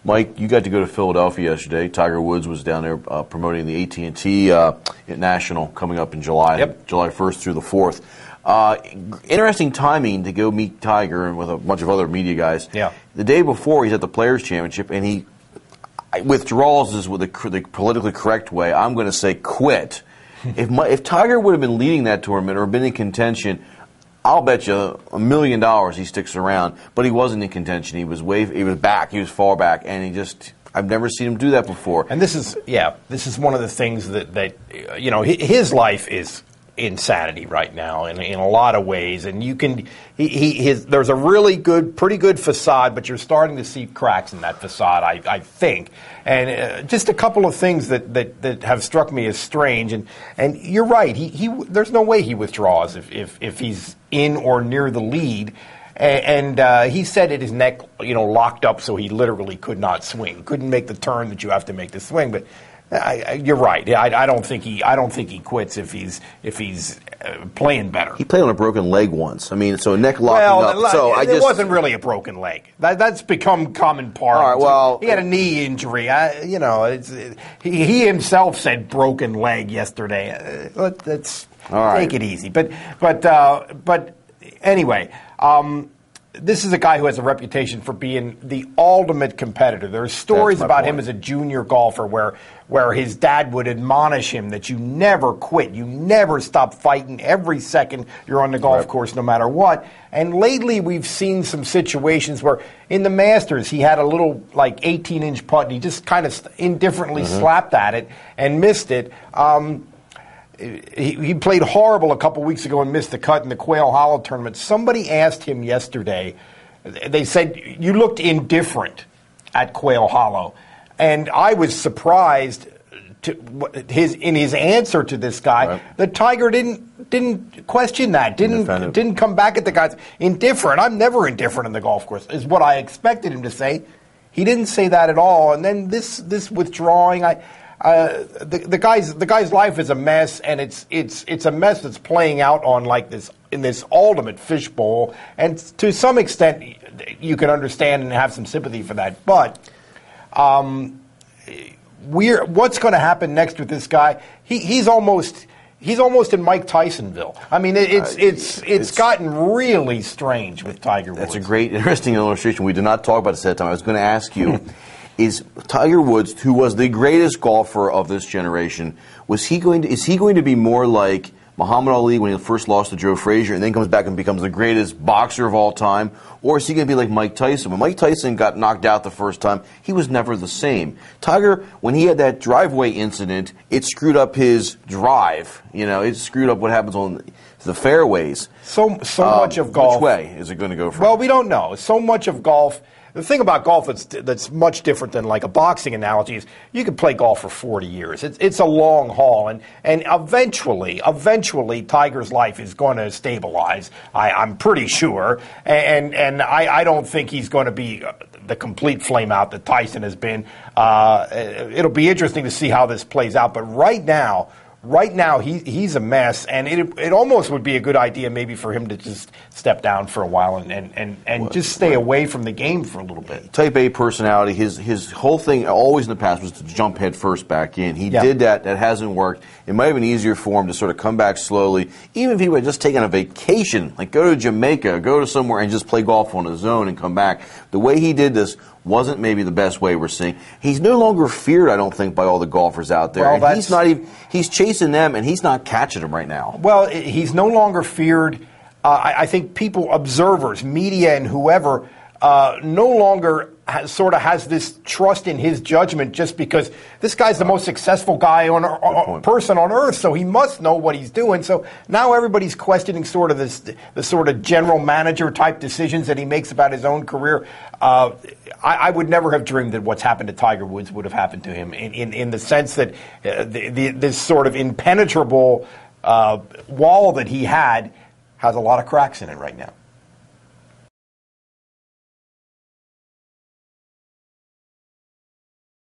Mike, you got to go to Philadelphia yesterday. Tiger Woods was down there promoting the AT&T National coming up in July, July 1st through the 4th. Interesting timing to go meet Tiger and with a bunch of other media guys. Yeah. The day before, he's at the Players' Championship, and he withdraws is with the politically correct way. I'm going to say quit. If Tiger would have been leading that tournament or been in contention, I'll bet you $1 million he sticks around. But he wasn't in contention. He was back. He was far back, and I've never seen him do that before. And this is one of the things that his life is insanity right now in a lot of ways, and you can there's a pretty good facade, but you're starting to see cracks in that facade, I think. And just a couple of things that have struck me as strange, and you're right, he there's no way he withdraws if he's in or near the lead. And he said it his neck locked up, so he literally could not swing, couldn't make the turn that you have to make to swing. But you're right. I don't think he quits if he's playing better. He played on a broken leg once. I mean, so a neck locking up. So it wasn't really a broken leg. That's become common part. All right, well, he had a knee injury. He himself said broken leg yesterday. Let's take it easy. But anyway. This is a guy who has a reputation for being the ultimate competitor. There are stories about him as a junior golfer where his dad would admonish him that you never quit, you never stop fighting. Every second you're on the golf course, no matter what. And lately we've seen some situations where in the Masters he had a little 18-inch putt and he just kind of indifferently slapped at it and missed it. He played horrible a couple weeks ago and missed the cut in the Quail Hollow tournament. Somebody asked him yesterday, they said, you looked indifferent at Quail Hollow. And I was surprised in his answer to this guy that Tiger didn't question that, didn't come back at the guys. Indifferent. I'm never indifferent in the golf course, is what I expected him to say. He didn't say that at all. And then this withdrawing, the guy's life is a mess, and it's a mess that's playing out on in this ultimate fishbowl. And to some extent, you can understand and have some sympathy for that. But what's going to happen next with this guy? He's almost in Mike Tysonville. I mean, it's gotten really strange with Tiger Woods. That's a great, interesting illustration. We did not talk about this at that time. I was going to ask you. Is Tiger Woods, who was the greatest golfer of this generation, is he going to be more like Muhammad Ali when he first lost to Joe Frazier and then comes back and becomes the greatest boxer of all time? Or is he going to be like Mike Tyson? When Mike Tyson got knocked out the first time, he was never the same. Tiger, when he had that driveway incident, it screwed up his drive. It screwed up what happens on the fairways. So much of golf. Which way is it going to go from? Well, we don't know. So much of golf. The thing about golf that's much different than like a boxing analogy is you can play golf for 40 years. It's a long haul, and eventually Tiger's life is going to stabilize. I'm pretty sure, and I don't think he's going to be the complete flame out that Tyson has been. It'll be interesting to see how this plays out, but right now he's a mess, and it almost would be a good idea maybe for him to just step down for a while and just stay away from the game for a little bit. Type A personality, his whole thing always in the past was to jump head first back in. He did that. That hasn't worked. It might have been easier for him to sort of come back slowly, even if he would have just taken a vacation, like go to Jamaica, go to somewhere and just play golf on his own and come back. The way he did this wasn't maybe the best way we're seeing. He's no longer feared, I don't think, by all the golfers out there. Well, and he's chasing them, and he's not catching them right now. Well, he's no longer feared. I think people, observers, media, and whoever, no longer has this trust in his judgment just because this guy's the most successful guy person on earth, so he must know what he's doing. So now everybody's questioning sort of the sort of general manager type decisions that he makes about his own career. I would never have dreamed that what's happened to Tiger Woods would have happened to him in the sense that this sort of impenetrable wall that he had has a lot of cracks in it right now.